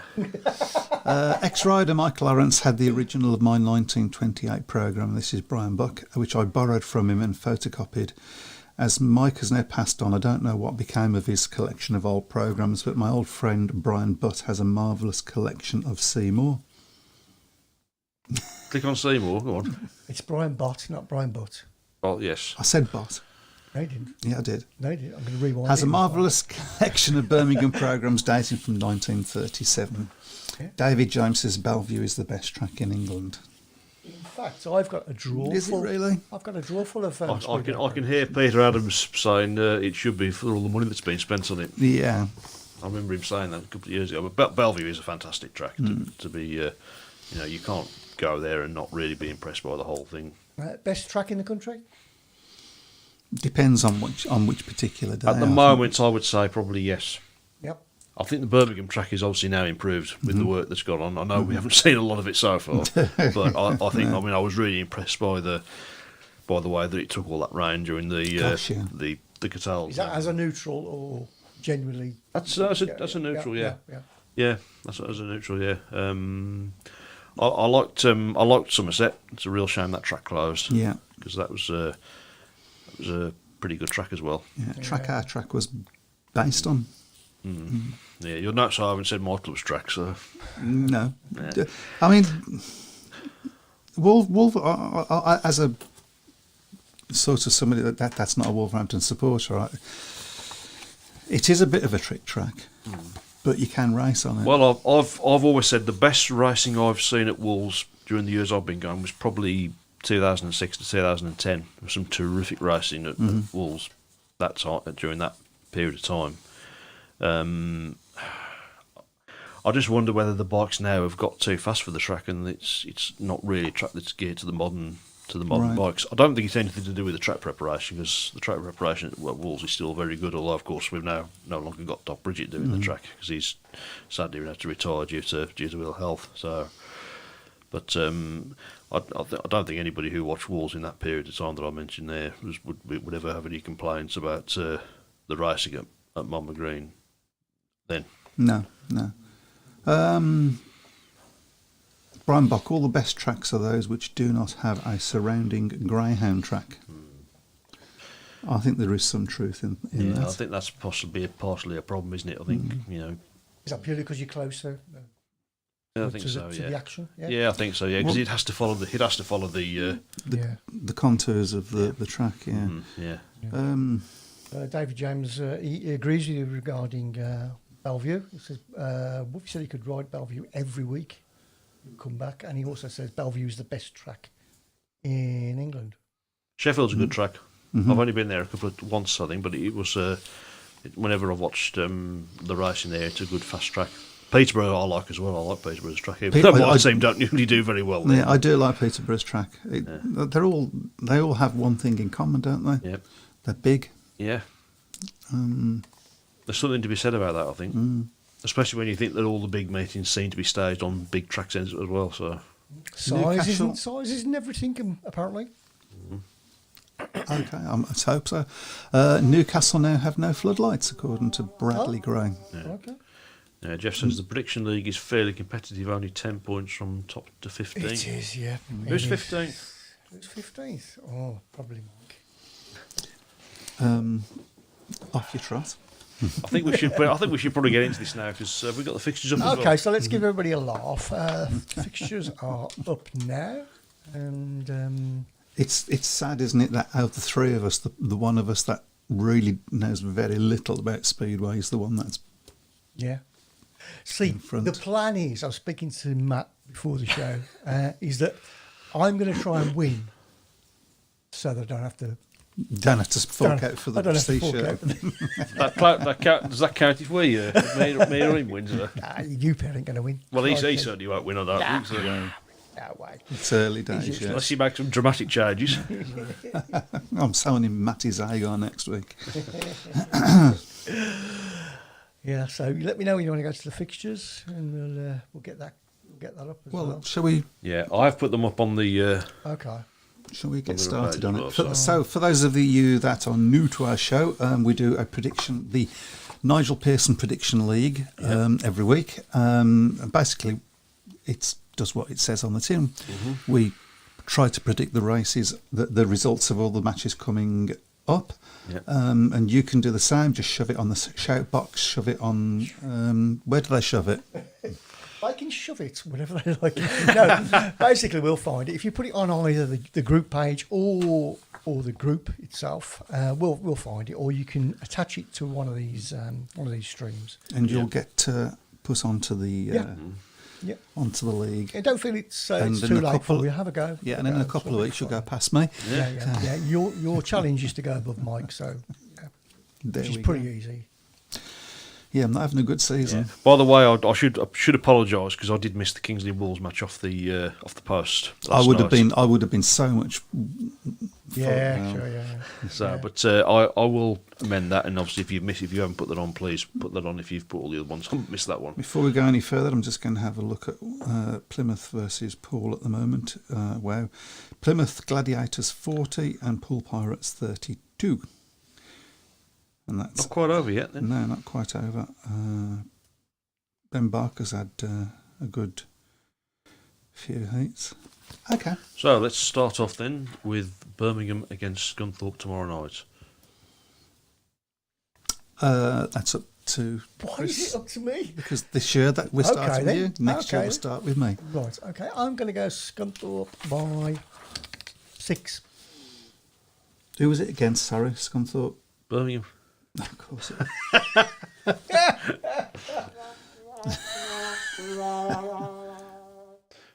Ex-rider Mike Lawrence had the original of my 1928 programme. This is Brian Buck, which I borrowed from him and photocopied. As Mike has now passed on, I don't know what became of his collection of old programmes, but my old friend Brian Butt has a marvellous collection of Seymour. Click on Seymour, go on. It's Brian Bott, not Brian Butt. Oh, yes. I said Butt. No, you didn't. Yeah, I did. No, you didn't. I'm going to rewind. Has a marvellous collection of Birmingham programmes dating from 1937. Yeah. David James says Bellevue is the best track in England. In fact, I've got a drawer. Is it really? I've got a drawer full of. I can hear Peter Adams saying it should be for all the money that's been spent on it. Yeah. I remember him saying that a couple of years ago. But Bellevue is a fantastic track to be. You can't go there and not really be impressed by the whole thing. Best track in the country? Depends on which particular day. At the moment, I would say probably yes. Yep. I think the Birmingham track is obviously now improved with the work that's gone on. I know we haven't seen a lot of it so far, but I think I was really impressed by the way that it took all that rain during the Catals. Is that as a neutral or genuinely? That's a neutral, yeah. Yeah, that's as a neutral, yeah. I liked Somerset. It's a real shame that track closed. Yeah, because that was a pretty good track as well. Yeah, our track was based on. Yeah, you'll notice I haven't said my club's track, so no. Yeah. I mean, Wolf as a sort of somebody that's not a Wolverhampton supporter, it is a bit of a trick track, but you can race on it. Well, I've always said the best racing I've seen at Wolves during the years I've been going was probably 2006 to 2010. There was some terrific racing at Wolves that time, during that period of time. I just wonder whether the bikes now have got too fast for the track, and it's not really a track that's geared to the modern Right. bikes. I don't think it's anything to do with the track preparation, because the track preparation at Wolves is still very good. Although, of course, we've now no longer got Doc Bridget doing the track, because he's sadly had to retire due to ill health. So, but I don't think anybody who watched Wolves in that period of time that I mentioned there would ever have any complaints about the racing at Monmouth Green then. No. Brian Bock, all the best tracks are those which do not have a surrounding greyhound track. I think there is some truth in that. I think that's partially a problem, isn't it? I think Is that purely because you're closer I think to so. the action? Yeah, I think so. Yeah, because Well- it has to follow the. The contours of the track. Yeah. David James, he agrees with you regarding Bellevue. He says Wolfie said he could ride Bellevue every week, come back, and he also says Bellevue is the best track in England. Sheffield's a good track. I've only been there once, I think, but it was whenever I've watched the racing there, it's a good fast track. Peterborough I like as well. I like Peterborough's track. My team don't usually do very well there. Yeah, I do like Peterborough's track. They all have one thing in common, don't they? Yep. They're big. Yeah. There's something to be said about that, I think. Especially when you think that all the big meetings seem to be staged on big track centres as well. So Size isn't everything, apparently. Okay, let's hope so. Newcastle now have no floodlights, according to Bradley Gray. Okay. Jeff says the prediction league is fairly competitive, only 10 points from top to 15. It is, yeah. Who's It is. 15th? Who's 15th? Oh, probably Mike. Off your trot. I think we should probably get into this now, because we've got the fixtures up as well. Okay, so let's give everybody a laugh. Fixtures are up now, and It's sad, isn't it, that out of the three of us, the one of us that really knows very little about Speedway is the one that's yeah. See, in front. the plan is, I was speaking to Matt before the show, is that I'm going to try and win, so that I don't have to. Don't have to fork out for I don't the have to fork t-shirt. out for Does that count if me or him wins? You pair ain't going to win. Well, he Crikey. certainly won't win, I don't think. So. No way. It's early days, yeah. Unless you make some dramatic changes. I'm selling him Matty Zagar next week. Yeah, so let me know when you want to go to the fixtures, and we'll get that up as well. Well, shall we Yeah, I've put them up on the. Okay. get On the started page on as it? well, So, for those of you that are new to our show, we do a prediction, the Nigel Pearson Prediction League, every week. Basically, it does what it says on the tin. We try to predict the races, the results of all the matches coming up. Yep. And you can do the same. Just shove it on the shout box. Shove it on. Where do they shove it? I can shove it wherever they like. No, basically we'll find it if you put it on either the group page or the group itself. We'll find it, or you can attach it to one of these streams. And you'll get put onto the Yeah. onto the league. I don't feel it's And it's in too a late couple- for you. Have a go. Yeah, Have and in a go. couple It's of weeks you'll fun. go past me. Yeah. Your challenge is to go above Mike, so There which is we pretty go. easy. Yeah, I'm not having a good season. By the way, I should apologise, because I did miss the Kingsley Wolves match off the post. I last would have night. been so much. Yeah, now. sure, yeah. So, Yeah. but I will amend that, and obviously if you haven't put that on, please put that on. If you've put all the other ones, I haven't missed that one. Before we go any further, I'm just going to have a look at Plymouth versus Poole at the moment. Wow, Plymouth Gladiators 40 and Poole Pirates 32. And that's Not quite over yet, then. no, not quite over. Ben Barker's had a good few heats. Okay. So let's start off then with Birmingham against Scunthorpe tomorrow night. That's up to Why Chris, is it up to me? because this year that we're Okay, starting with then. you. Next year Okay. we'll start with me. Right, okay. I'm going to go Scunthorpe by 6. Who was it against? Sorry, Scunthorpe. Birmingham. Of course it was.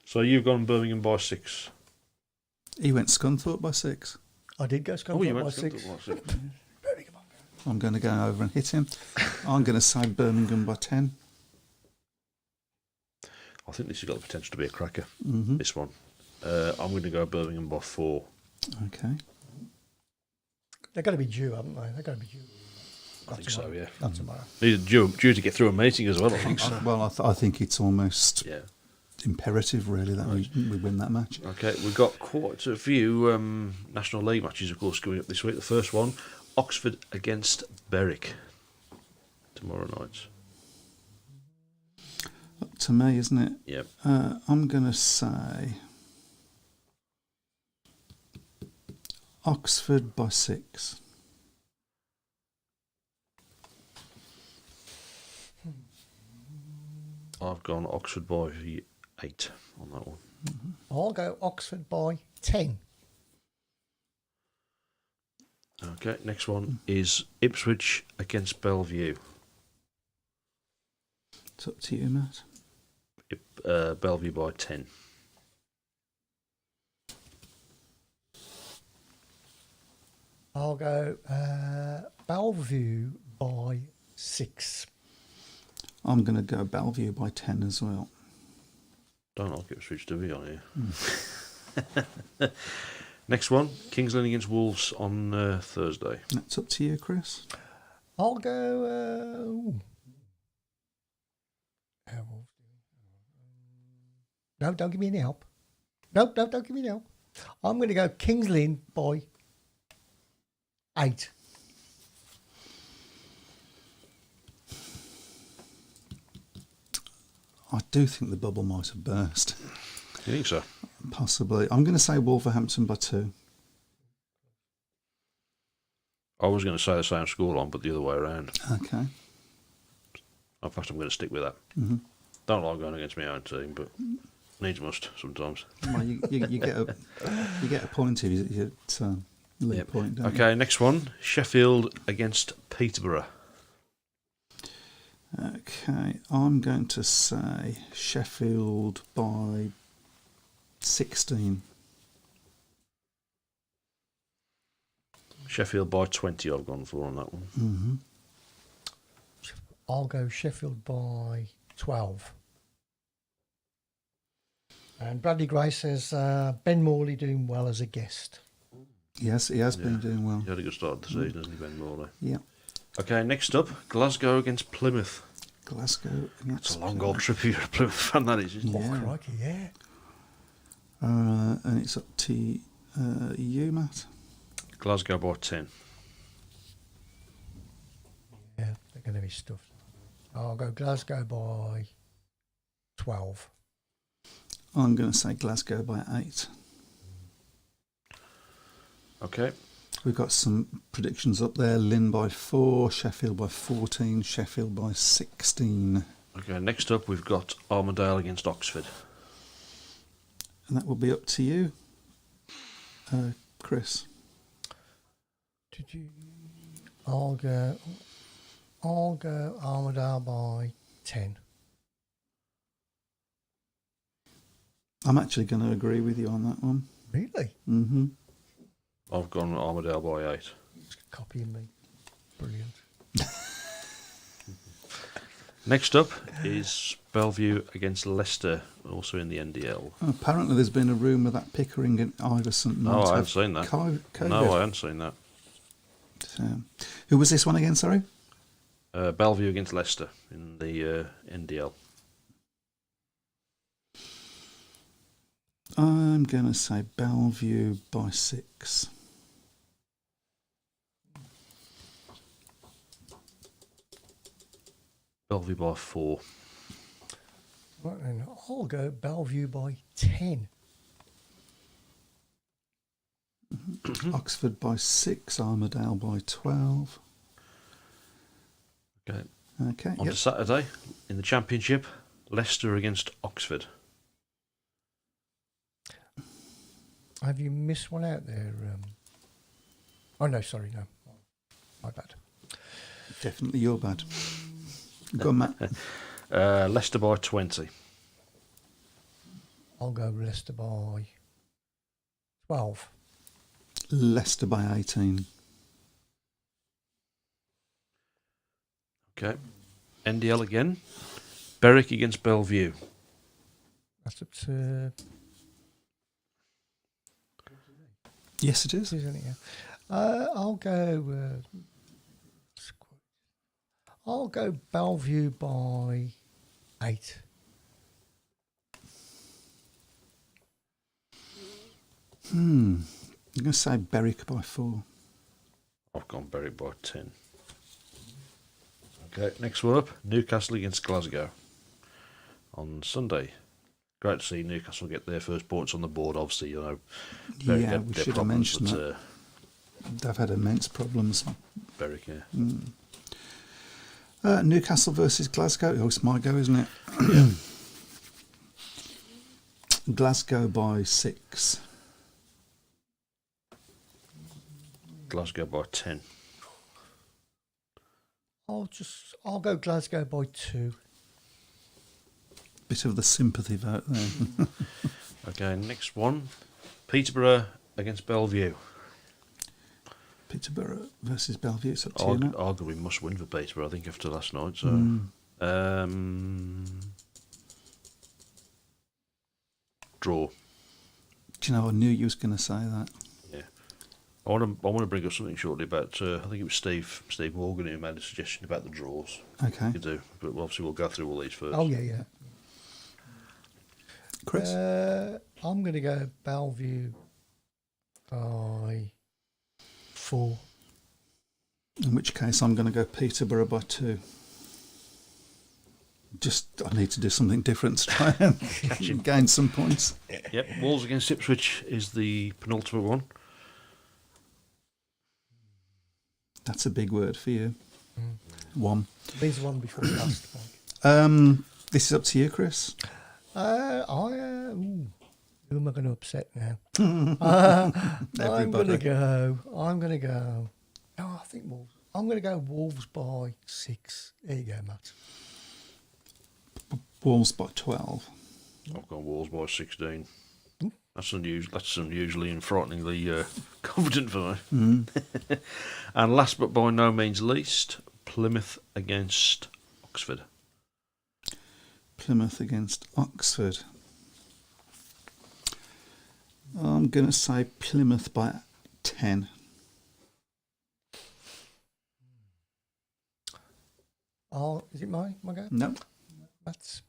So you've gone Birmingham by 6. He went Scunthorpe by 6. I did go Oh, Scunthorpe you by went 6. Scunthorpe by 6. I'm going to go over and hit him. I'm going to say Birmingham by 10. I think this has got the potential to be a cracker, Mm-hmm. this one. I'm going to go Birmingham by 4. Okay. They're going to be due, haven't they? They're going to be due. I think so, yeah. Not tomorrow. Needed due to get through a meeting as well, I think so. Well, I think it's almost Yeah. imperative, really, that we win that match. Okay, we've got quite a few National League matches, of course, coming up this week. The first one, Oxford against Berwick, tomorrow night. Up to me, isn't it? Yep. I'm going to say Oxford by 6. I've gone Oxford by 8 on that one. I'll go Oxford by 10. Okay, next one is Ipswich against Bellevue. It's up to you, Matt. Bellevue by 10. I'll go Bellevue by 6. I'm going to go Bellevue by 10 as well. Don't like Ipswich to be on here. Next one, Kings Lynn against Wolves on Thursday. That's up to you, Chris. I'll go. No, don't give me any help. No, don't give me any help. I'm going to go Kings Lynn by 8. I do think the bubble might have burst. You think so? Possibly. I'm going to say Wolverhampton by 2. I was going to say the same scoreline, but the other way around. Okay. In fact, I'm going to stick with that. Mm-hmm. Don't like going against my own team, but needs must sometimes. Well, you get a point if you get league Yep. point, don't Okay, next one, Sheffield against Peterborough. you? Okay, I'm going to say Sheffield by 16. Sheffield by 20 I've gone for on that one. Mm-hmm. I'll go Sheffield by 12. And Bradley Gray says Ben Morley doing well as a guest. Yes, he has been doing well. He had a good start to the season, hasn't he, Ben Morley? Yeah. Okay, next up, Glasgow against Plymouth. Glasgow. It's a long old trip if you're a Plymouth fan, that is, isn't it? Oh, Yeah. crikey, yeah. And it's up to you, Matt. Glasgow by 10. Yeah, they're going to be stuffed. I'll go Glasgow by 12. I'm going to say Glasgow by 8. Okay, We've got some predictions up there. Lynn by 4, Sheffield by 14, Sheffield by 16. okay. Next up, we've got Armadale against Oxford. And that will be up to you, Chris. I'll go Armadale by 10. I'm actually going to agree with you on that one. Really? Mm-hmm. I've gone Armadale by 8. It's copying me. Brilliant. Next up is Bellevue against Leicester, also in the NDL. Apparently there's been a rumour that Pickering and Iverson No, might I haven't have seen that. COVID. No, I haven't seen that. Who was this one again, sorry? Bellevue against Leicester in the NDL. I'm going to say Bellevue by 6. Bellevue by 4. Right then, I'll go Bellevue by 10. Oxford by 6, Armadale by 12. Okay. Okay, On yep. to Saturday in the Championship, Leicester against Oxford. Have you missed one out there, Oh, no, sorry, no. My bad. Definitely your bad. Go on, Matt. Leicester by 20. I'll go Leicester by 12. Leicester by 18. Okay. NDL again. Berwick against Bellevue. That's up to... Yes, it is. Isn't it? Yeah. I'll go Bellevue by 8. I'm going to say Berwick by 4. I've gone Berwick by 10. Okay, next one up. Newcastle against Glasgow on Sunday. Great to see Newcastle get their first points on the board. Obviously, you know, Berwick Yeah, had we their should have problems, mentioned but, that. They've had immense problems. Berwick, yeah. Newcastle versus Glasgow. Oh, it's my go, isn't it? Glasgow by 6. Glasgow by 10. I'll go Glasgow by 2. Bit of the sympathy vote there. Okay, next one. Peterborough against Bellevue. Peterborough versus Bellevue. It's up to you, Matt. Arguably must win for Peterborough, I think, after last night. So, draw. Do you know, I knew you was going to say that. I want to bring up something shortly about. I think it was Steve Morgan who made a suggestion about the draws. Okay. You do, but obviously we'll go through all these first. Oh, yeah. Chris? I'm going to go Bellevue by 4. In which case I'm going to go Peterborough by 2. I need to do something different to try and gain some points. Yep. Wolves against Ipswich is the penultimate one. That's a big word for you. 1. There's the one before the last one. This is up to you, Chris. Who am I going to upset now? I'm going to go. No, I think Wolves. I'm going to go Wolves by 6. There you go, Matt. Wolves by 12. I've gone Wolves by 16. That's unusually and frighteningly confident for me. And last but by no means least, Plymouth against Oxford. Plymouth against Oxford. I'm going to say Plymouth by 10. Is it my go? No. That's.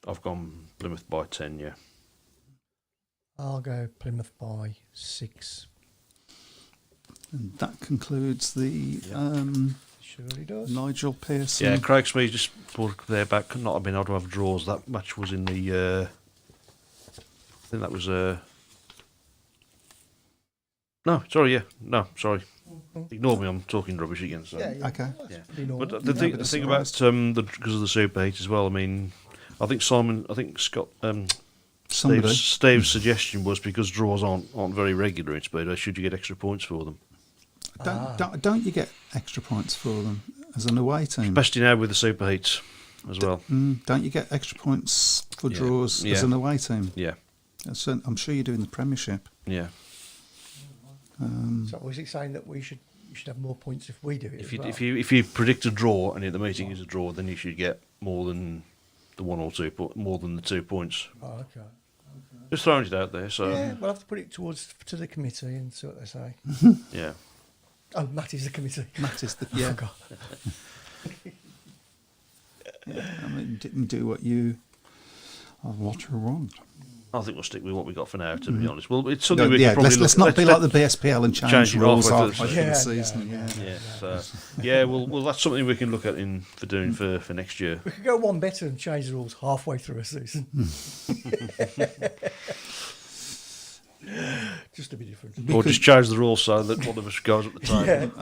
I've gone Plymouth by 10, yeah. I'll go Plymouth by 6. And that concludes the Surely does. Nigel Pearson. Yeah, Craig Smith just brought there back. Could not have been able to have draws. That match was in the. I think that was. No, sorry, yeah. No, sorry. Ignore me, I'm talking rubbish again. So. Yeah. Okay. Yeah. Pretty normal. But the thing about because of the Super 8 as well, I mean, I think Scott. Steve's suggestion was because draws aren't very regular in Speedway, should you get extra points for them? Don't you get extra points for them as an away team? Especially now with the Super Heats as well. Don't you get extra points for draws as an away team? Yeah. I'm sure you do in the Premiership. Yeah. So was he saying that we should have more points if we do it? If you predict a draw and the meeting is a draw, then you should get more than the 1 or 2 more than the 2 points. Oh, okay. Just throwing it out there. So Yeah, we'll have to put it to the committee and see what they say. yeah. Oh, Matt is the committee. Matt is the I forgot. I mean, didn't do what you want. I think we'll stick with what we got for now. To be honest, well, it's something we can probably let's not be like the BSPL and change it rules halfway halfway through through the the season. season. Well, that's something we can look at for doing for next year. We could go one better and change the rules halfway through a season. Just to be different. Or just change the rules so that one of us goes at the time.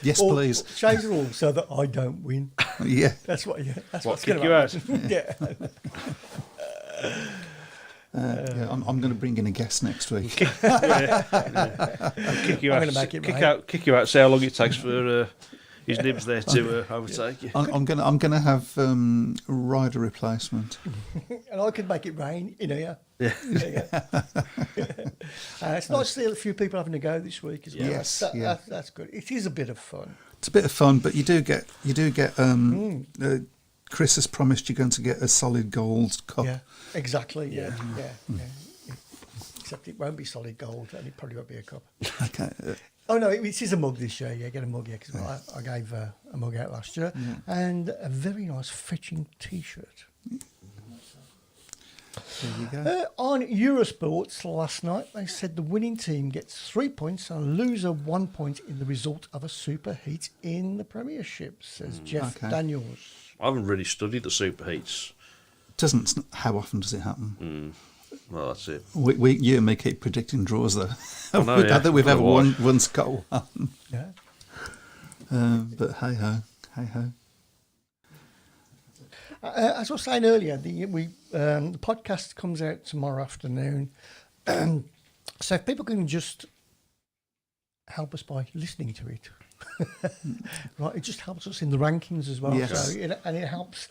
Yes, Or please. change the rules so that I don't win. Yeah. That's what. Yeah, that's What, what's kick going you to out? happen. Yeah. I'm going to bring in a guest next week. Kick you I'm out. gonna make it, kick mate. out. Kick you out. See how long it takes for his nibs there to overtake you. I'm going to have rider replacement. And I could make it rain in here. Yeah. It's nice to see a few people having a go this week as well. Yes, That's good. It is a bit of fun. It's a bit of fun, but you do get. Chris has promised you're going to get a solid gold cup. Yeah, exactly. Yeah. Except it won't be solid gold, and it probably won't be a cup. Okay. Oh no, it is a mug this year. Yeah, get a mug. Yeah, because I gave a mug out last year, and a very nice fetching T-shirt. There you go. On Eurosports last night, they said the winning team gets 3 points and a loser 1 point in the result of a superheat in the Premiership, says Jeff Okay. Daniels. I haven't really studied the superheats. How often does it happen? Well, that's it. You and me keep predicting draws though. I know, I don't think we've ever Otherwise. once got one. Yeah. But hey ho. As I was saying earlier, the podcast comes out tomorrow afternoon. So if people can just help us by listening to it, right? It just helps us in the rankings as well. Yes. So it helps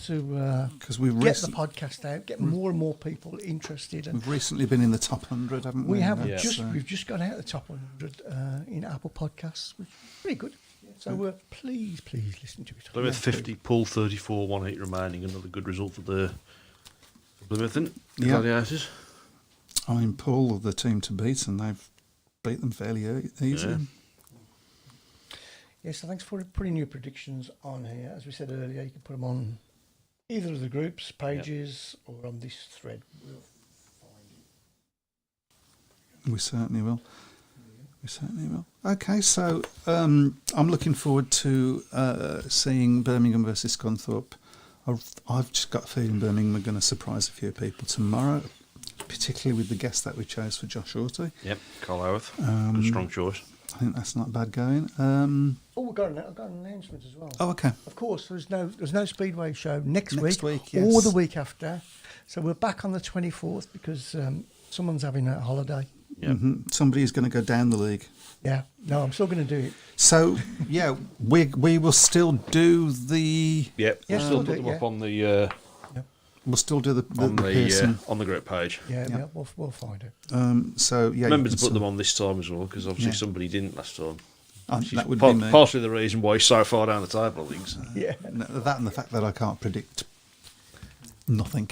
to Because we've get the podcast out, get more and more people interested. And we've recently been in the top 100, haven't we? we have That's, we've just gone out the top 100 in Apple Podcasts, which is pretty good. So please listen to it. Plymouth 50, Pool 34, 1 heat remaining. Another good result for the Plymouth, isn't it? The Yeah. Gladiators. I mean, Paul are the team to beat, and they've beat them fairly easily. Yeah. Yeah, so thanks for putting your predictions on here. As we said earlier, you can put them on either of the groups, pages, or on this thread. We'll find it. We certainly will. Okay, so I'm looking forward to seeing Birmingham versus Scunthorpe. I've just got a feeling Birmingham are going to surprise a few people tomorrow, particularly with the guest that we chose for Josh Orty. Yep, Carl Howarth. Good strong choice. I think that's not bad going. I've got an announcement as well. Oh, okay. Of course, there's no Speedway show next Next week week, yes. or the week after. So we're back on the 24th because someone's having a holiday. Yep. Somebody's going to go down the league. Yeah, no, I'm still going to do it. So, yeah, we will still do the... Yep, Yeah, we'll still we'll put do them it, up on the We'll still do the Pearson. on the group page. Yeah, we'll find it. So, yeah... Remember you to can put them on this time as well, because obviously Yeah. somebody didn't last time. that would be me. Partially the reason why he's so far down the table, I think. So. Yeah. That and the fact that I can't predict nothing.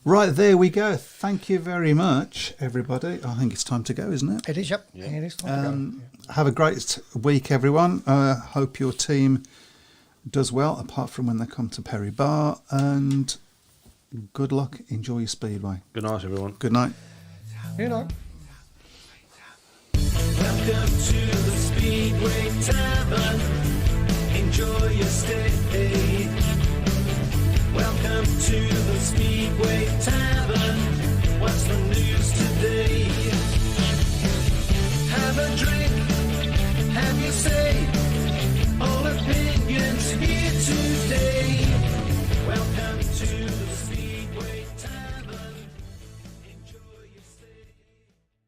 Right, there we go. Thank you very much, everybody. I think it's time to go, isn't it? It is, yep. Yeah. It is time to go. Have a great week, everyone. Hope your team does well, apart from when they come to Perry Bar. And good luck. Enjoy your Speedway. Good night, everyone. Good night. You know. Welcome to the Speedway Tavern. Enjoy your stay. Welcome to the Speedway Tavern.